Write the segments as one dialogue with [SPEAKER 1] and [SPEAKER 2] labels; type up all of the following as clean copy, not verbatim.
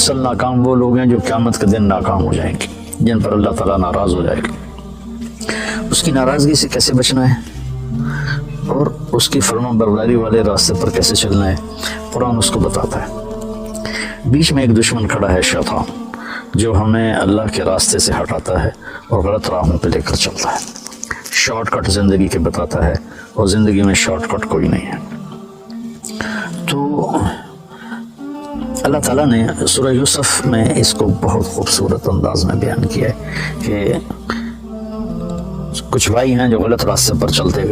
[SPEAKER 1] اصل ناکام وہ لوگ ہیں جو قیامت کے دن ناکام ہو جائیں گے، جن پر اللہ تعالیٰ ناراض ہو جائے گا۔ اس کی ناراضگی سے کیسے بچنا ہے اور اس کی فرما برداری والے راستے پر کیسے چلنا ہے، قرآن اس کو بتاتا ہے۔ بیچ میں ایک دشمن کھڑا ہے، شیطان، جو ہمیں اللہ کے راستے سے ہٹاتا ہے اور غلط راہوں پہ لے کر چلتا ہے، شارٹ کٹ زندگی کے بتاتا ہے، اور زندگی میں شارٹ کٹ کوئی نہیں ہے۔ تو اللہ تعالیٰ نے سورہ یوسف میں اس کو بہت خوبصورت انداز میں بیان کیا ہے کہ کچھ بھائی ہیں جو غلط راستے پر چلتے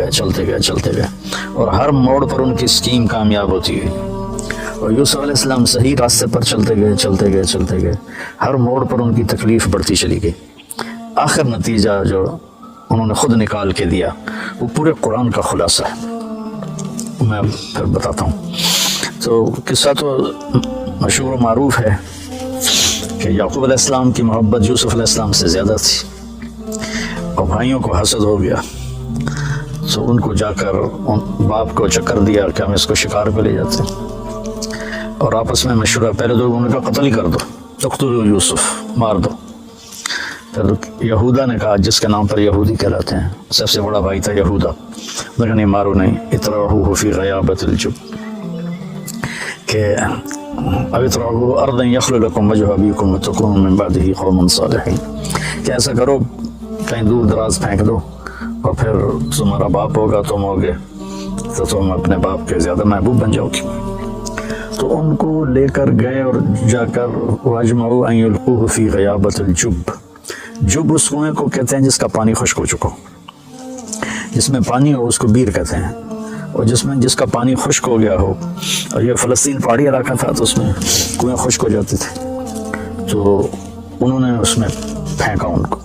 [SPEAKER 1] گئے اور ہر موڑ پر ان کی اسکیم کامیاب ہوتی ہے، اور یوسف علیہ السلام صحیح راستے پر چلتے گئے، ہر موڑ پر ان کی تکلیف بڑھتی چلی گئی۔ آخر نتیجہ جو انہوں نے خود نکال کے دیا وہ پورے قرآن کا خلاصہ ہے، میں پھر بتاتا ہوں۔ تو قصہ تو مشہور و معروف ہے کہ یعقوب علیہ السلام کی محبت یوسف علیہ السلام سے زیادہ تھی، اور بھائیوں کو حسد ہو گیا، تو ان کو جا کر باپ کو چکر دیا کہ ہم اس کو شکار پہ لے جاتے ہیں، اور آپس میں مشورہ، پہلے تو انہوں نے کہا قتل ہی کر دو، تقتلوا یوسف، مار دو۔ پھر یہودا نے کہا، جس کے نام پر یہودی کہلاتے ہیں، سب سے بڑا بھائی تھا یہودا، انہوں نے کہا نہیں، مارو نہیں، اطرحوہ فی غیابۃ الجب، کہ اب اطرحوہ ارضا یخل لکم وجہ ابیکم وتکونوا من بعدہ قوما صالحین، کہ ایسا کرو کہیں دور دراز پھینک دو، اور پھر تمہارا باپ ہوگا، تم ہوگے، تو تم اپنے باپ کے زیادہ محبوب بن جاؤ گے۔ تو ان کو لے کر گئے اور جا کر واجمعوا ان یلقوہ فی غیابۃ الجب، جب اس کنویں کو کہتے ہیں جس کا پانی خشک ہو چکا ہو، جس میں پانی ہو اس کو بیر کہتے ہیں، اور جس کا پانی خشک ہو گیا ہو، اور یہ فلسطین پہاڑی علاقہ تھا تو اس میں کنویں خشک ہو جاتے تھے، تو انہوں نے اس میں پھینکا ان کو۔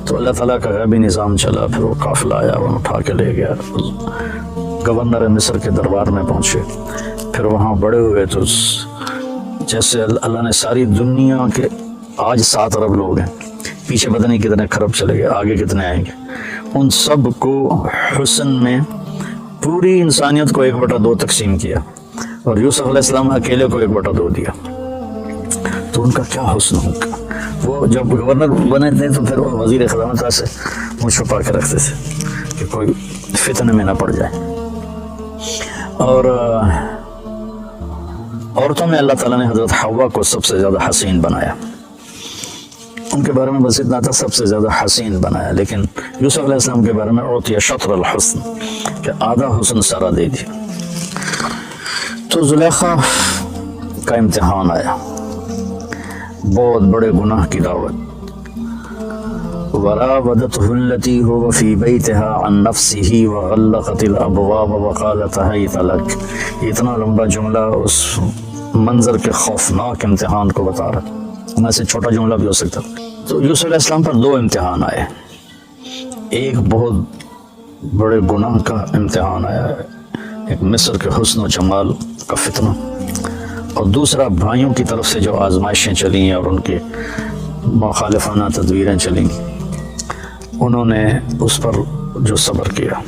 [SPEAKER 1] تو اللہ تعالیٰ کا غیبی نظام چلا، پھر وہ قافلہ آیا، وہ اٹھا کے لے گیا، گورنر مصر کے دربار میں پہنچے، پھر وہاں بڑے ہوئے، تو جیسے اللہ نے ساری دنیا کے آج 7 ارب لوگ ہیں، پیچھے پتہ نہیں کتنے خرب چلے گئے، آگے کتنے آئیں گے، ان سب کو حسن میں پوری انسانیت کو 1/2 تقسیم کیا، اور یوسف علیہ السلام اکیلے کو 1/2 دیا۔ تو ان کا کیا حسن ہوگا، وہ جب گورنر بنے تھے تو پھر وہ وزیر خزانہ سے منہ چھپا کے رکھتے تھے کہ کوئی فتنے میں نہ پڑ جائے۔ اور عورتوں میں اللہ تعالیٰ نے حضرت حوا کو سب سے زیادہ حسین بنایا، ان کے بارے میں بس اتنا تھا، سب سے زیادہ حسین بنایا، لیکن یوسف علیہ السلام کے بارے میں اعطی شطر الحسن، کہ آدھا حسن سارا دے دیا۔ تو زلیخا کا امتحان آیا، بہت بڑے گناہ کی دعوت، وراودته التي هو في بيتها عن نفسه وغلقت الابواب وقالت هيت لك، اتنا لمبا جملہ اس منظر کے خوفناک امتحان کو بتا رہا، ان سے چھوٹا جملہ بھی ہو سکتا۔ تو یوسف علیہ السلام پر 2 امتحان آئے، ایک بہت بڑے گناہ کا امتحان آیا ہے، ایک مصر کے حسن و جمال کا فتنہ، اور دوسرا بھائیوں کی طرف سے جو آزمائشیں چلیں اور ان کے مخالفانہ تدبیریں چلیں، انہوں نے اس پر جو صبر کیا۔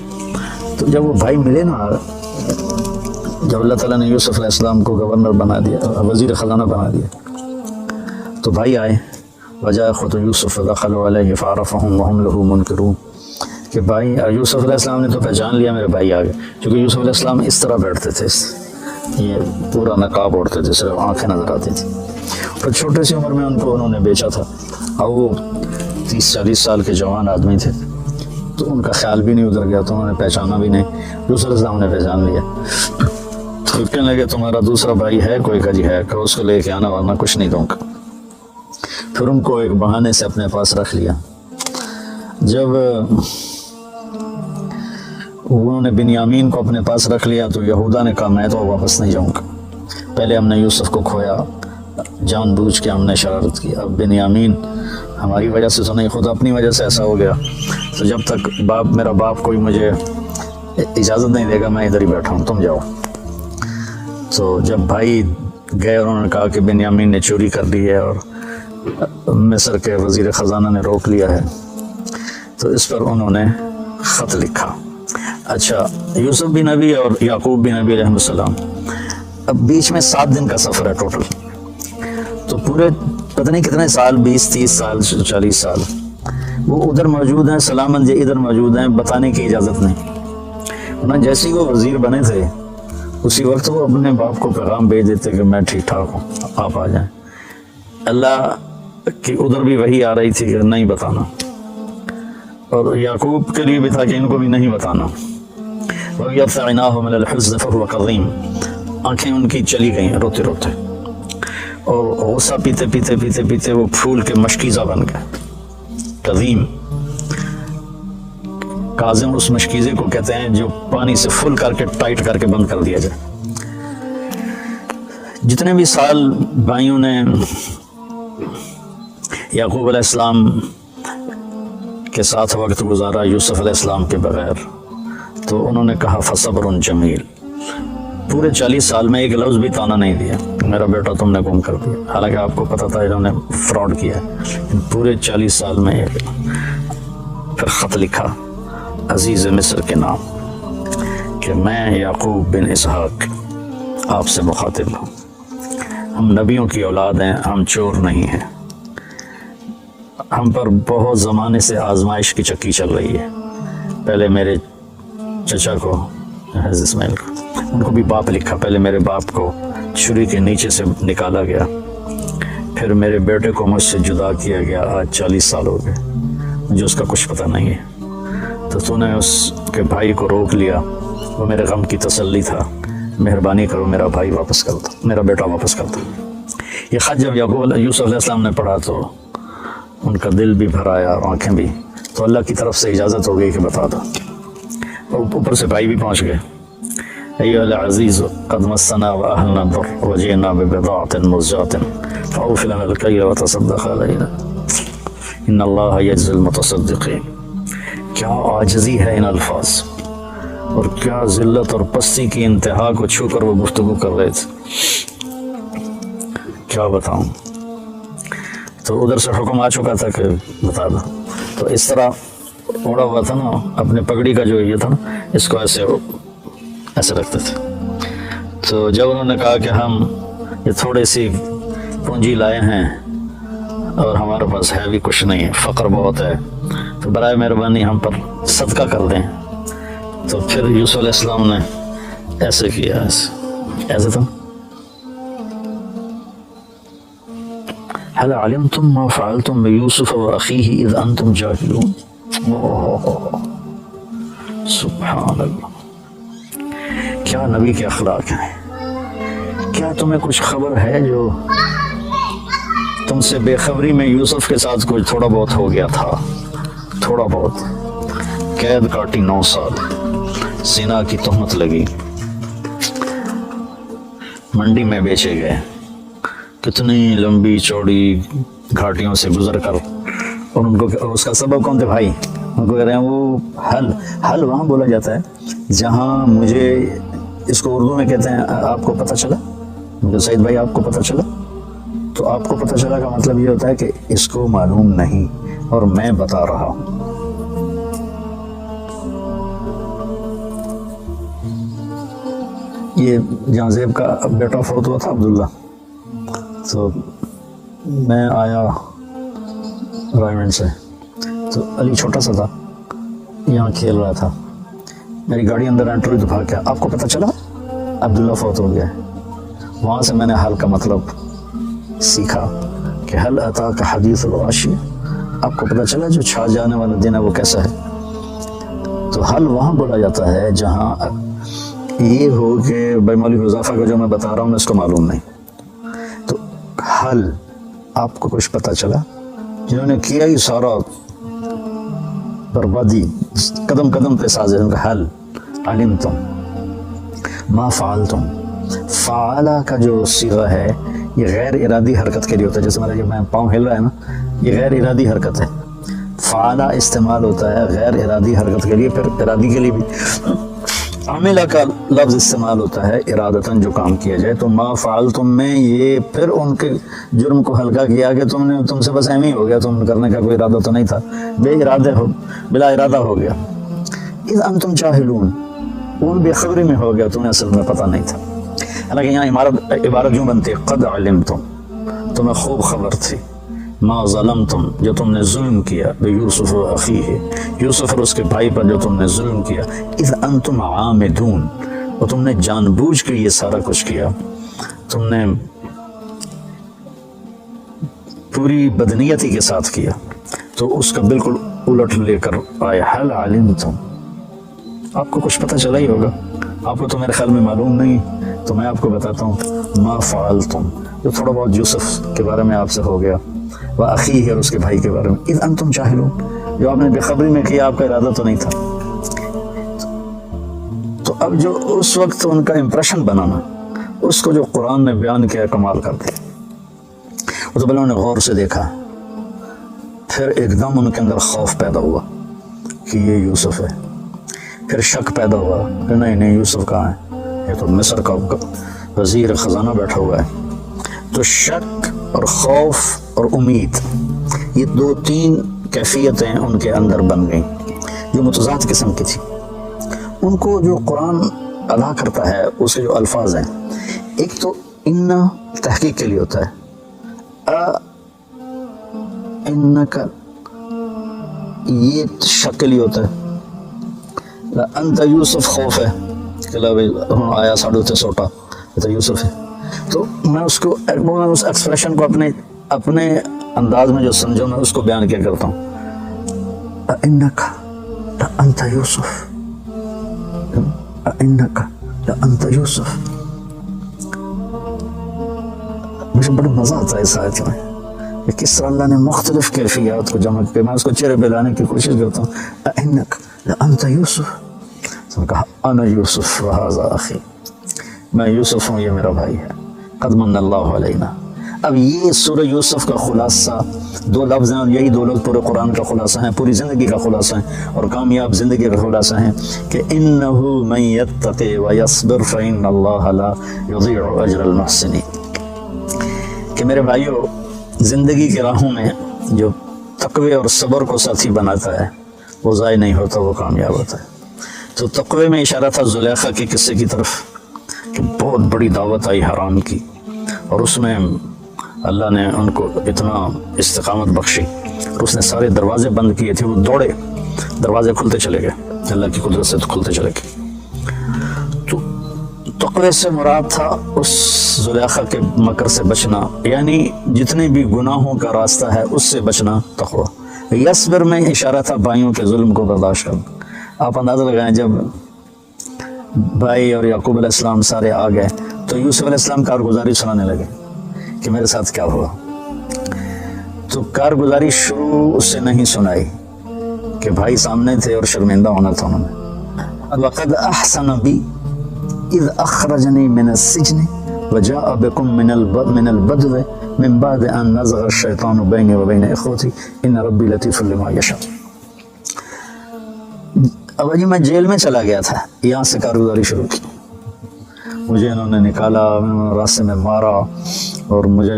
[SPEAKER 1] تو جب وہ بھائی ملے نا، جب اللہ تعالیٰ نے یوسف علیہ السلام کو گورنر بنا دیا، وزیر خزانہ بنا دیا، تو بھائی آئے، وجاء اخوة یوسف فدخلوا علیہ فعرفهم وهم له منکرون، کہ بھائی یوسف علیہ السلام نے تو پہچان لیا میرے بھائی آ گئے، کیونکہ یوسف علیہ السلام اس طرح بیٹھتے تھے، یہ پورا نقاب اوڑھتے تھے، صرف آنکھیں نظر آتی تھیں، اور چھوٹے سی عمر میں ان کو انہوں نے بیچا تھا، اور وہ 30-40 سال کے جوان آدمی تھے، تو ان کا خیال بھی نہیں اتر گیا، تو انہوں نے پہچانا بھی نہیں، یوسف علیہ السلام نے پہچان لیا، تو کہنے لگے تمہارا دوسرا بھائی ہے کوئی؟ کا جی ہے، کہ اس کو لے کے آنا ورنہ کچھ نہیں دوں گا۔ پھر ان کو ایک بہانے سے اپنے پاس رکھ لیا۔ جب انہوں نے بنیامین کو اپنے پاس رکھ لیا تو یہودا نے کہا میں تو واپس نہیں جاؤں گا، پہلے ہم نے یوسف کو کھویا، جان بوجھ کے ہم نے شرارت کی، اب بنیامین ہماری وجہ سے تو نہیں، خود اپنی وجہ سے ایسا ہو گیا، تو جب تک میرا باپ کوئی مجھے اجازت نہیں دے گا میں ادھر ہی بیٹھا ہوں، تم جاؤ۔ تو جب بھائی گئے، انہوں نے کہا کہ بنیامین نے چوری کر لی ہے اور مصر کے وزیر خزانہ نے روک لیا ہے، تو اس پر انہوں نے خط لکھا۔ اچھا، یوسف بھی نبی اور یعقوب بھی نبی علیہ السلام، اب بیچ میں 7 دن کا سفر ہے ٹوٹل، تو پورے پتہ نہیں کتنے سال، 20-30 سال 40 سال وہ ادھر موجود ہیں، سلامت جی ادھر موجود ہیں، بتانے کی اجازت نہیں۔ انہیں جیسے ہی وہ وزیر بنے تھے اسی وقت وہ اپنے باپ کو پیغام بھیج دیتے کہ میں ٹھیک ٹھاک ہوں، آپ آ جائیں۔ اللہ کی ادھر بھی وہی آ رہی تھی کہ نہیں بتانا، اور یعقوب کے لیے بھی تھا کہ ان کو بھی نہیں بتانا۔ وَيَرْفَعْنَاهُ مِنَ الْحُزْنِ فَهُوَ كَظِيمٌ، آنکھیں ان کی چلی گئیں روتے روتے، اور غصہ پیتے پیتے پیتے پیتے وہ پھول کے مشکیزہ بن گئے۔ قدیم کاظم اس مشکیزے کو کہتے ہیں جو پانی سے فل کر کے ٹائٹ کر کے بند کر دیا جائے۔ جتنے بھی سال بھائیوں نے یعقوب علیہ السلام کے ساتھ وقت گزارا یوسف علیہ السلام کے بغیر، تو انہوں نے کہا فصبر جمیل، پورے 40 سال میں ایک لفظ بھی تانا نہیں دیا میرا بیٹا تم نے گم کر دیا، حالانکہ آپ کو پتہ تھا انہوں نے فراڈ کیا ہے، لیکن پورے 40 سال میں ایک۔ پھر خط لکھا عزیز مصر کے نام کہ میں یعقوب بن اسحاق آپ سے مخاطب ہوں، ہم نبیوں کی اولاد ہیں، ہم چور نہیں ہیں، ہم پر بہت زمانے سے آزمائش کی چکی چل رہی ہے۔ پہلے میرے چچا کو حضرت اسماعیل کو، ان کو بھی باپ لکھا، پہلے میرے باپ کو چھری کے نیچے سے نکالا گیا، پھر میرے بیٹے کو مجھ سے جدا کیا گیا، آج 40 سال ہو گئے، مجھے اس کا کچھ پتہ نہیں ہے، تو نے اس کے بھائی کو روک لیا، وہ میرے غم کی تسلی تھا، مہربانی کرو میرا بھائی واپس کر دو، میرا بیٹا واپس کر دو۔ یہ خط جب یوسف علیہ السلام نے پڑھا تو ان کا دل بھی بھر آیا اور آنکھیں بھی، تو اللہ کی طرف سے اجازت ہو گئی کہ بتا دو، اور اوپر سے بھائی بھی پہنچ گئے۔ ایھا العزیز قد مسنا واہلنا الضر وجئنا ببضاعۃ مزجاۃ فاوف لنا الکیل وتصدق علینا ان اللہ یجزی المتصدقین۔ کیا عاجزی ہے ان الفاظ، اور کیا ذلت اور پستی کی انتہا کو چھو کر وہ گفتگو کر رہے تھے، کیا بتاؤں۔ تو ادھر سے حکم آ چکا تھا کہ بتا دو، تو اس طرح اوڑا ہوا تھا نا اپنے پگڑی کا جو یہ تھا نا، اس کو ایسے رکھتے تھے۔ تو جب انہوں نے کہا کہ ہم یہ تھوڑی سی پونجی لائے ہیں اور ہمارے پاس ہے بھی کچھ نہیں ہے، فقر بہت ہے، تو برائے مہربانی ہم پر صدقہ کر دیں، تو پھر یوسف علیہ السلام نے ایسے کیا، ایسے تھا هل علمتم ما فعلتم بيوسف واخيه اذ انتم جاهلون۔ سبحان اللہ، کیا نبی کے اخلاق ہیں۔ کیا تمہیں کچھ خبر ہے جو تم سے بے خبری میں یوسف کے ساتھ کچھ تھوڑا بہت ہو گیا تھا، تھوڑا بہت، قید کاٹی 9 سال، زنا کی تہمت لگی، منڈی میں بیچے گئے، کتنی لمبی چوڑی گھاٹیوں سے گزر کر، اور ان کو اس کا سبب کون تھے بھائی، ان کو کہہ رہے ہیں وہ حل وہاں بولا جاتا ہے جہاں مجھے، اس کو اردو میں کہتے ہیں آپ کو پتہ چلا، مجھے سعید بھائی آپ کو پتہ چلا، تو آپ کو پتہ چلا کا مطلب یہ ہوتا ہے کہ اس کو معلوم نہیں اور میں بتا رہا ہوں۔ یہ جہاں زیب کا بیٹا فوت ہوا تھا عبداللہ، تو میں آیا رائمنڈ سے، تو علی چھوٹا سا تھا، یہاں کھیل رہا تھا، میری گاڑی اندر انٹر ہوئی تو بھاگ گیا، آپ کو پتہ چلا عبداللہ فوت ہو گیا ہے۔ وہاں سے میں نے حل کا مطلب سیکھا کہ حل اتاک حدیث الغاشیہ، آپ کو پتہ چلا جو چھا جانے والا دن ہے وہ کیسا ہے۔ تو حل وہاں بولا جاتا ہے جہاں یہ ہو کہ بھائی مولوی حذیفہ کو جو میں بتا رہا ہوں اس کو معلوم نہیں، تو حل آپ کو کچھ پتہ چلا، جنہوں نے کیا ہی سارا بربادی قدم قدم پہ سازے، ان کا حل علمتم ما فعلتم، فعلا کا جو صیغہ ہے یہ غیر ارادی حرکت کے لیے ہوتا ہے، جیسے میرا میں پاؤں ہل رہا ہے نا، یہ غیر ارادی حرکت ہے، فعلا استعمال ہوتا ہے غیر ارادی حرکت کے لیے، پھر ارادی کے لیے بھی عاملہ کا لفظ استعمال ہوتا ہے ارادتاً جو کام کیا جائے، تو ما فعلتم میں یہ پھر ان کے جرم کو ہلکا کیا کہ تم سے بس ایم ہی ہو گیا، تم کرنے کا کوئی ارادہ تو نہیں تھا، بلا ارادہ ہو گیا۔ اذ انتم جاہلون، ان بے خبری میں ہو گیا، تمہیں اصل میں پتہ نہیں تھا۔ حالانکہ یہاں عبارت یوں بنتی ہے قد علمتم، تمہیں خوب خبر تھی، ما ظلمتم جو تم نے ظلم کیا، یوسف و اخیہ یوسف اور اس کے بھائی پر جو تم نے ظلم کیا، اذ انتم عامدون اور تم نے جان بوجھ کے یہ سارا کچھ کیا، تم نے پوری بدنیتی کے ساتھ کیا، تو اس کا بالکل الٹ لے کر آئے، حل علمتم آپ کو کچھ پتہ چلا ہی ہوگا، آپ کو تو میرے خیال میں معلوم نہیں، تو میں آپ کو بتاتا ہوں، ما فعلتم جو تھوڑا بہت یوسف کے بارے میں آپ سے ہو گیا، و اخیہ اور اس کے بھائی کے بارے میں، اذ انتم جاہلون جو آپ نے بے خبری میں کیا، آپ کا ارادہ تو نہیں تھا۔ تو اب جو اس وقت ان کا امپریشن بنانا، اس کو جو قرآن نے بیان کیا، کمال کر دیا۔ وہ تو انہوں نے غور سے دیکھا، پھر ایک دم ان کے اندر خوف پیدا ہوا کہ یہ یوسف ہے، پھر شک پیدا ہوا کہ نہیں یوسف کہاں ہے، یہ تو مصر کا وزیر خزانہ بیٹھا ہوا ہے۔ تو شک اور خوف اور امید، یہ دو تین کیفیتیں ان کے اندر بن گئیں جو متضاد قسم کی تھی۔ ان کو جو قرآن ادا کرتا ہے اس کے جو الفاظ ہیں، ایک تو ان تحقیق کے لیے ہوتا ہے، انکا یہ شک کے لیے ہوتا ہے، انت یوسف خوف ہے کہ آیا ساڑھے تے سوٹا یہ تو یوسف ہے۔ تو میں اس کو اس ایکسپریشن کو اپنے انداز میں جو سمجھو میں اس کو بیان کیا کرتا ہوں، انکا انت یوسف، انکا انت یوسف۔ مجھے بڑا مزہ آتا ہے اس آیت میں کہ کس طرح اللہ نے مختلف کیفیات کو جمع کر، میں اس کو چہرے پہ لانے کی کوشش کرتا ہوں، انک انت یوسف، تو نے کہا انا یوسف وہذا اخی، میں یوسف ہوں، یہ میرا بھائی ہے، قد من اللہ علینا۔ اب یہ سورہ یوسف کا خلاصہ دو لفظ ہیں، اور یہی دو لفظ پورے قرآن کا خلاصہ ہیں، پوری زندگی کا خلاصہ ہیں، اور کامیاب زندگی کا خلاصہ ہیں کہ انہ من یتقی ویصبر فإن اللہ لا یضیع اجر المحسنین۔ کہ میرے بھائیو، زندگی کی راہوں میں جو تقوی اور صبر کو ساتھی بناتا ہے وہ ضائع نہیں ہوتا، وہ کامیاب ہوتا ہے۔ تو تقوی میں اشارہ تھا زلیخا کے قصے کی طرف کہ بہت بڑی دعوت آئی حرام کی، اور اس میں اللہ نے ان کو اتنا استقامت بخشی، اور اس نے سارے دروازے بند کیے تھے، وہ دوڑے، دروازے کھلتے چلے گئے، اللہ کی قدرت سے کھلتے چلے گئے۔ تو تقوی سے مراد تھا اس زلیخا کے مکر سے بچنا، یعنی جتنے بھی گناہوں کا راستہ ہے اس سے بچنا تقوی۔ یصبر میں اشارہ تھا بھائیوں کے ظلم کو برداشت کرنا۔ آپ اندازہ لگائیں، جب بھائی اور یعقوب علیہ السلام سارے آ گئے تو یوسف علیہ السلام کارگزاری سنانے لگے کہ میرے ساتھ کیا ہوا، تو کارگزاری شروع سے نہیں سنائی کہ بھائی سامنے تھے اور شرمندہ ہونا تھا انہوں نے۔ وَقَدْ أَحْسَنَ بِي اذ اخرجنی من السجن وجاء بكم من البدو من بعد ان نزغ الشیطان بینی و بین اخوتی ان ربی لطیف لما یشاء۔ اب جی میں جیل میں چلا گیا تھا، یہاں سے کارگزاری شروع کی، مجھے انہوں نے نکالا، راستے میں مارا اور مجھے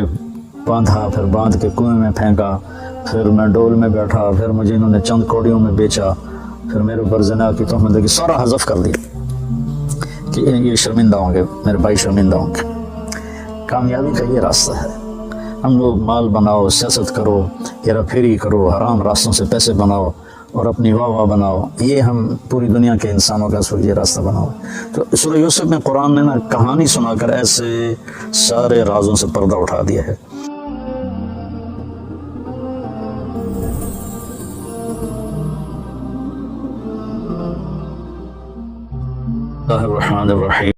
[SPEAKER 1] باندھا، پھر باندھ کے کنویں میں پھینکا، پھر میں ڈول میں بیٹھا، پھر مجھے انہوں نے چند کوڑیوں میں بیچا، پھر میرے اوپر زنا کی تہمت لگی، سارا حذف کر دیا کہ یہ شرمندہ ہوں گے، میرے بھائی شرمندہ ہوں گے۔ کامیابی کا یہ راستہ ہے، ہم لوگ مال بناؤ، سیاست کرو، ہیرا پھیری کرو، حرام راستوں سے پیسے بناؤ اور اپنی واہ بناؤ، یہ ہم پوری دنیا کے انسانوں کا اس وقت یہ راستہ بناؤ۔ تو سورہ یوسف میں قرآن نے نا کہانی سنا کر ایسے سارے رازوں سے پردہ اٹھا دیا ہے۔ اللہ الرحمن الرحیم۔